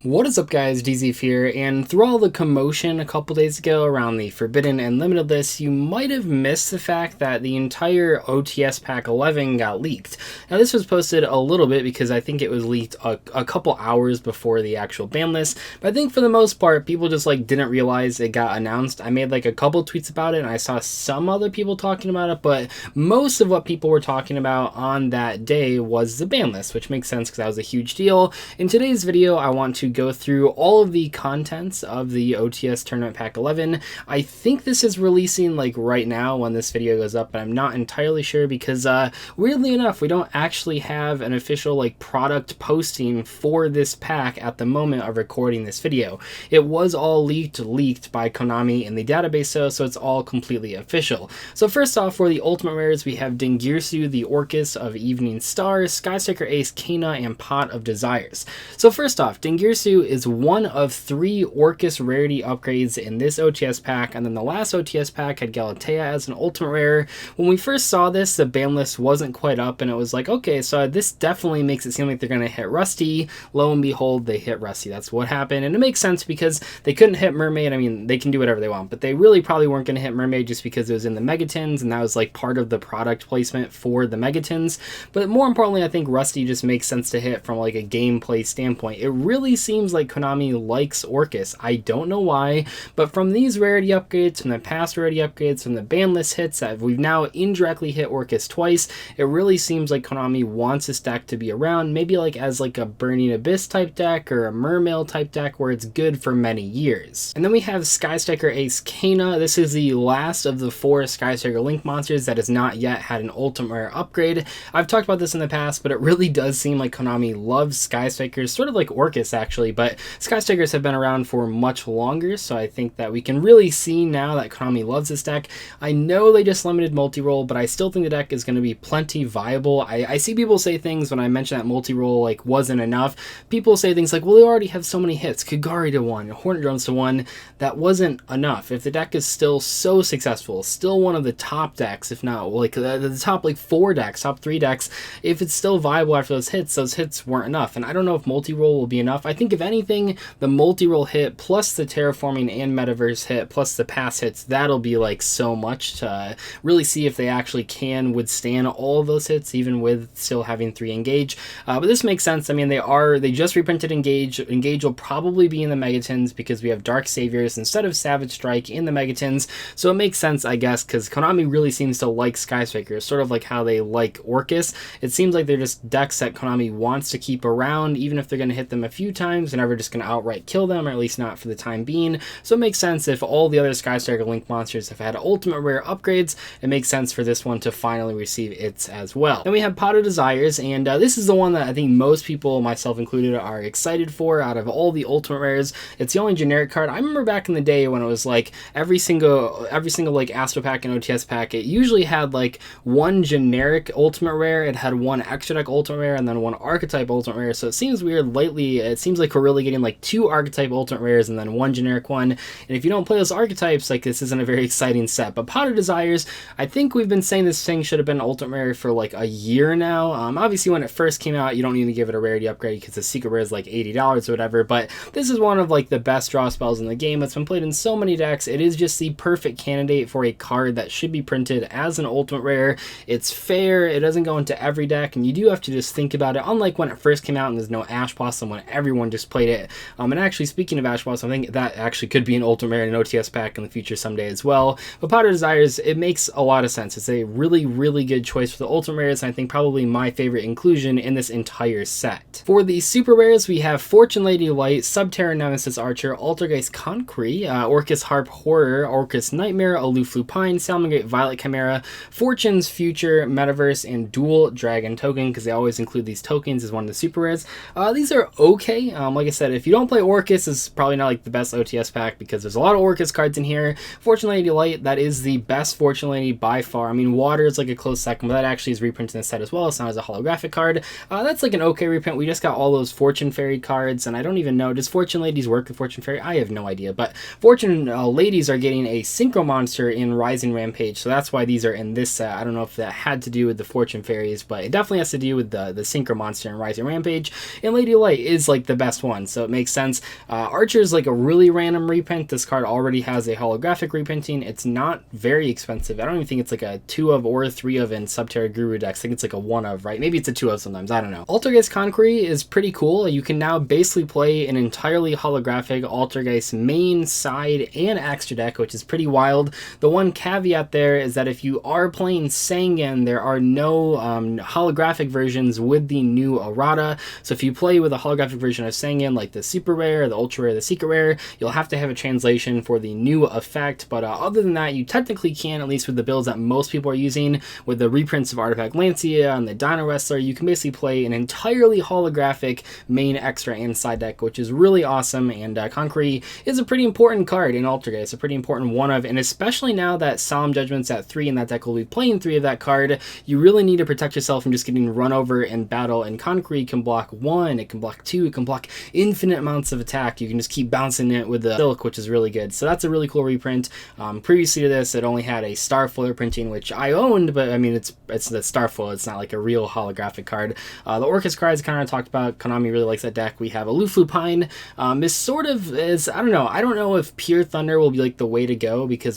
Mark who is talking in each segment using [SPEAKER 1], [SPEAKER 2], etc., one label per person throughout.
[SPEAKER 1] What is up, guys? Dzeeff here, and through all the commotion a couple days ago around the Forbidden and Limited list, you might have missed the fact that the entire OTS Pack 11 got leaked. Now, this was posted a little bit because I think it was leaked a couple hours before the actual ban list, but I think for the most part, people just didn't realize it got announced. I made a couple tweets about it, and I saw some other people talking about it, but most of what people were talking about on that day was the ban list, which makes sense because that was a huge deal. In today's video, I want to go through all of the contents of the OTS Tournament Pack 11. I think this is releasing right now when this video goes up, but I'm not entirely sure because weirdly enough, we don't actually have an official product posting for this pack at the moment of recording this video. It was all leaked by Konami in the database, so it's all completely official. So first off, for the Ultimate Rares, we have Dengirsu, the Orcus of Evening Star, Skystriker Ace, Kana, and Pot of Desires. So first off, Dengirsu is one of 3 Orcus rarity upgrades in this OTS pack, and then the last OTS pack had Galatea as an Ultimate Rare. When we first saw this, the ban list wasn't quite up, and it was okay, so this definitely makes it seem like they're going to hit Rusty. Lo and behold, they hit Rusty. That's what happened, and it makes sense because they couldn't hit Mermaid. I mean, they can do whatever they want, but they really probably weren't going to hit Mermaid just because it was in the Megatins, and that was part of the product placement for the Megatins. But more importantly, I think Rusty just makes sense to hit from a gameplay standpoint. It really seems like Konami likes Orcus. I don't know why, but from these rarity upgrades, from the past rarity upgrades, from the ban list hits that we've now indirectly hit Orcus twice, it really seems like Konami wants this deck to be around, maybe as a Burning Abyss type deck or a Mermail type deck where it's good for many years. And then we have Skystriker Ace Kana. This is the last of the 4 Skystriker Link monsters that has not yet had an Ultimate Rare upgrade. I've talked about this in the past, but it really does seem like Konami loves Skystrikers, sort of like Orcus actually, but Skystrikers have been around for much longer, so I think that we can really see now that Konami loves this deck. I know they just limited multi-roll, but I still think the deck is going to be plenty viable. I see people say things when I mention that multi-roll wasn't enough. People say things well, they already have so many hits, Kagari to 1, Hornet Drones to 1. That wasn't enough. If the deck is still so successful, still one of the top decks, if not the top 4 decks, top 3 decks, if it's still viable after those hits weren't enough. And I don't know if multi-roll will be enough. I think if anything, the multi-roll hit plus the terraforming and metaverse hit plus the pass hits, that'll be so much to really see if they actually can withstand all of those hits, even with still having 3 engage. But this makes sense. I mean, they just reprinted engage. Engage will probably be in the Megatins because we have Dark Saviors instead of Savage Strike in the Megatins, so it makes sense, I guess, because Konami really seems to like Skystrikers, sort of like how they like Orcus. It seems like they're just decks that Konami wants to keep around, even if they're going to hit them a few times. They're never just going to outright kill them, or at least not for the time being. So it makes sense if all the other Skystriker Link monsters have had Ultimate Rare upgrades, it makes sense for this one to finally receive its as well. Then we have Pot of Desires, and this is the one that I think most people, myself included, are excited for out of all the Ultimate Rares. It's the only generic card. I remember back in the day when it was every single Astro Pack and OTS pack, it usually had one generic Ultimate Rare, it had one extra deck Ultimate Rare, and then one archetype Ultimate Rare. So it seems weird lately. It seems like we're really getting 2 archetype Ultimate Rares and then 1 generic one. And if you don't play those archetypes, this isn't a very exciting set. But Pot of Desires, I think we've been saying this thing should have been Ultimate Rare for a year now. Obviously when it first came out, you don't need to give it a rarity upgrade because the secret rare is $80 or whatever, but this is one of the best draw spells in the game. It's been played in so many decks. It is just the perfect candidate for a card that should be printed as an Ultimate Rare. It's fair, it doesn't go into every deck, and you do have to just think about it, unlike when it first came out and there's no Ash Blossom when everyone just played it. And actually, speaking of Ash Blossom, I think that actually could be an Ultimate Rare and an OTS pack in the future someday as well. But Pot of Desires, it makes a lot of sense. It's a really, really good choice for the Ultimate Rares, and I think probably my favorite inclusion in this entire set. For the Super Rares, we have Fortune Lady Light, Subterra Nemesis Archer, Altergeist Concrete, Orcus Harp Horror, Orcus Nightmare, Aloof Lupine, Salamangreat Violet Chimera, Fortune's Future, Metaverse, and Dual Dragon Token, because they always include these tokens as one of the Super Rares. These are okay. Like I said, if you don't play Orcus, this is probably not the best OTS pack because there's a lot of Orcus cards in here. Fortune Lady Light, that is the best Fortune Lady by far. I mean, Water is a close second, but that actually is reprinted in the set as well. It's not as a holographic card. That's an okay reprint. We just got all those Fortune Fairy cards, and I don't even know, does Fortune Ladies work with Fortune Fairy? I have no idea, but Fortune Ladies are getting a Synchro Monster in Rising Rampage, so that's why these are in this set. I don't know if that had to do with the Fortune Fairies, but it definitely has to do with the Synchro Monster in Rising Rampage. And Lady Light is the best last one, so it makes sense. Archer's like a really random reprint. This card already has a holographic reprinting. It's not very expensive. I don't even think it's like a 2 of or 3 of in Subterra Guru decks. I think it's like a 1 of, right? Maybe it's a 2 of sometimes, I don't know. Altergeist Conqueror is pretty cool. You can now basically play an entirely holographic Altergeist main, side, and extra deck, which is pretty wild. The one caveat there is that if you are playing Sangan, there are no holographic versions with the new errata. So if you play with a holographic version of Sangan, like the super rare, the ultra rare, the secret rare, you'll have to have a translation for the new effect. But other than that, you technically can, at least with the builds that most people are using, with the reprints of Artifact Lancia and the Dino Wrestler, you can basically play an entirely holographic main, extra, and side deck, which is really awesome. And Conqueror is a pretty important card in Altergeist. It's a pretty important one of, and especially now that Solemn Judgment's at 3 and that deck will be playing 3 of that card, you really need to protect yourself from just getting run over in battle. And Conqueror can block 1, it can block 2, it can block infinite amounts of attack. You can just keep bouncing it with the Silk, which is really good. So that's a really cool reprint. Previously to this, it only had a Starfoil printing, which I owned, but I mean, it's the Starfoil. It's not like a real holographic card. The Orcus cards kind of talked about. Konami really likes that deck. We have a Luflupine. This sort of is, I don't know if Pure Thunder will be like the way to go, because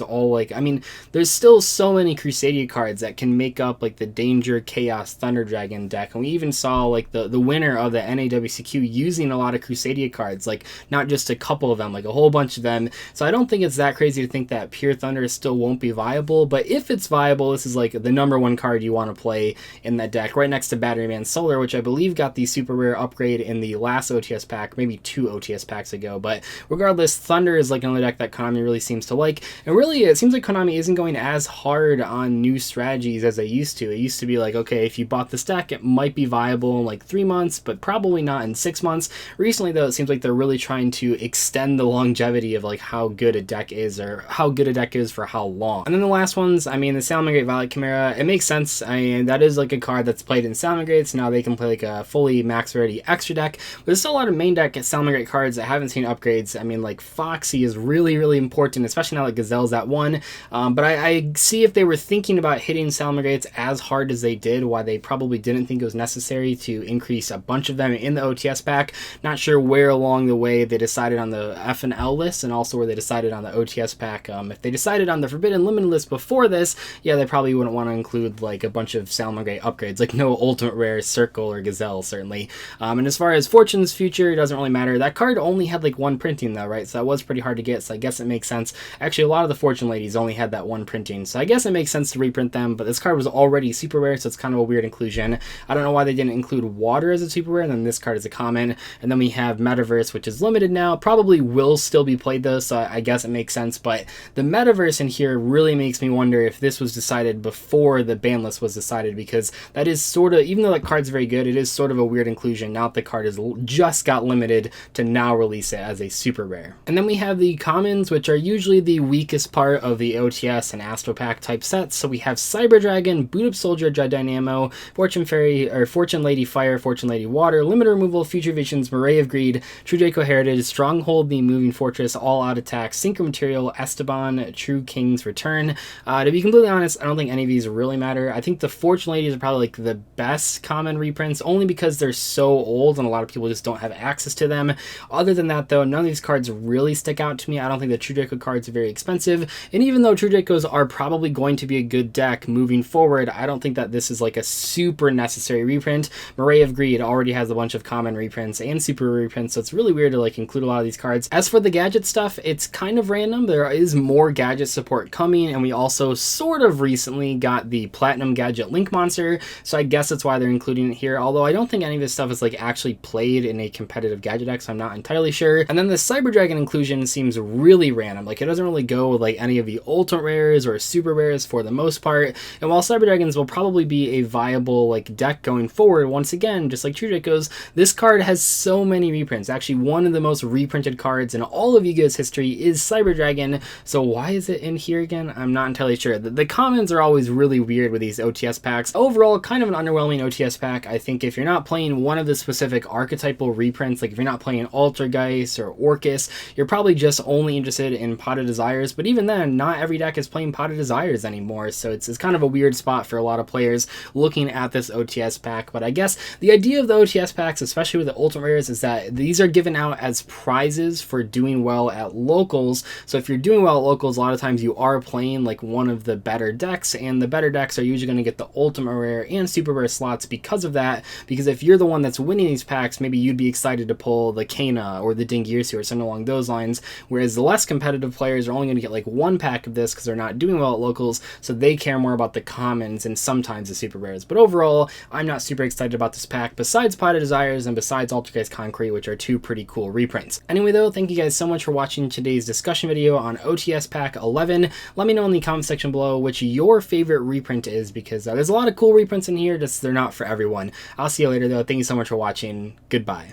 [SPEAKER 1] there's still so many Crusadia cards that can make up like the Danger, Chaos, Thunder Dragon deck, and we even saw like the winner of the NAWCQ using a lot of Crusadia cards, like not just a couple of them, like a whole bunch of them. So I don't think it's that crazy to think that Pure Thunder still won't be viable, but if it's viable, this is like the #1 card you want to play in that deck, right next to Batteryman Solar, which I believe got the super rare upgrade in the last OTS pack, maybe 2 OTS packs ago. But regardless, Thunder is like another deck that Konami really seems to like, and really it seems like Konami isn't going as hard on new strategies as they used to. It used to be like, okay, if you bought this deck, it might be viable in like 3 months, but probably not in 6 months. Recently though, it seems like they're really trying to extend the longevity of like how good a deck is, or how good a deck is for how long. And then the last ones, I mean, the Salamangreat Violet Chimera, it makes sense. I mean, that is like a card that's played in Salamangreat, so now they can play like a fully max rarity extra deck. But there's still a lot of main deck Salamangreat cards that haven't seen upgrades. I mean, like Foxy is really, really important, especially now that Gazelle's at 1. But I see if they were thinking about hitting Salamangreats as hard as they did, why they probably didn't think it was necessary to increase a bunch of them in the OTS pack. Not sure where along the way they decided on the F and L list, and also where they decided on the OTS pack. If they decided on the Forbidden Limited list before this, yeah, they probably wouldn't want to include like a bunch of Salamangreat upgrades, like no Ultimate Rare, Circle, or Gazelle, certainly. And as far as Fortune's Future, it doesn't really matter. That card only had like 1 printing though, right? So that was pretty hard to get, so I guess it makes sense. Actually, a lot of the Fortune Ladies only had that 1 printing, so I guess it makes sense to reprint them, but this card was already super rare, so it's kind of a weird inclusion. I don't know why they didn't include Water as a super rare, and then this card is a common. And then we have Metaverse, which is limited now. Probably will still be played though, so I guess it makes sense. But the Metaverse in here really makes me wonder if this was decided before the ban list was decided, because that is sort of, even though that card's very good, it is sort of a weird inclusion. Now that the card is just got limited to now release it as a super rare. And then we have the commons, which are usually the weakest part of the OTS and Astro Pack type sets. So we have Cyber Dragon, Boot Up Soldier, Dread Dynamo, Fortune Fairy, or Fortune Lady Fire, Fortune Lady Water, Limit Removal, Future Visions, Murray of Greed, True Draco Heritage, Stronghold, the Moving Fortress, All Out Attack, Synchro Material, Esteban, True King's Return. To be completely honest, I don't think any of these really matter. I think the Fortune Ladies are probably like the best common reprints, only because they're so old and a lot of people just don't have access to them. Other than that though, none of these cards really stick out to me. I don't think the True Draco cards are very expensive, and even though True Dracos are probably going to be a good deck moving forward, I don't think that this is like a super necessary reprint. Murray of Greed already has a bunch of common reprints and super reprints, so it's really weird to like include a lot of these cards. As for the gadget stuff, it's kind of random. There is more gadget support coming, and we also sort of recently got the Platinum Gadget Link Monster, so I guess that's why they're including it here, although I don't think any of this stuff is like actually played in a competitive gadget deck, so I'm not entirely sure. And then the Cyber Dragon inclusion seems really random. Like, it doesn't really go with like any of the ultimate rares or super rares for the most part, and while Cyber Dragons will probably be a viable like deck going forward, once again, just like True Dracos, this card has so many reprints. Actually, one of the most reprinted cards in all of Yu-Gi-Oh's history is Cyber Dragon, so why is it in here again? I'm not entirely sure. The commons are always really weird with these OTS packs. Overall, kind of an underwhelming OTS pack. I think if you're not playing one of the specific archetypal reprints, like if you're not playing Altergeist or Orcus, you're probably just only interested in Pot of Desires, but even then, not every deck is playing Pot of Desires anymore, so it's kind of a weird spot for a lot of players looking at this OTS pack. But I guess the idea of the OTS packs, especially with the ultimate rares players is that these are given out as prizes for doing well at locals. So if you're doing well at locals, a lot of times you are playing like one of the better decks, and the better decks are usually going to get the ultimate rare and super rare slots because of that. Because if you're the one that's winning these packs, maybe you'd be excited to pull the Kana or the Dingirsu or something along those lines, whereas the less competitive players are only going to get like one pack of this because they're not doing well at locals, so they care more about the commons and sometimes the super rares. But overall, I'm not super excited about this pack, besides Pot of Desires and besides Altergeist Concrete, which are two pretty cool reprints. Anyway though, thank you guys so much for watching today's discussion video on OTS Pack 11. Let me know in the comment section below which your favorite reprint is, because there's a lot of cool reprints in here, just they're not for everyone. I'll see you later though. Thank you so much for watching. Goodbye.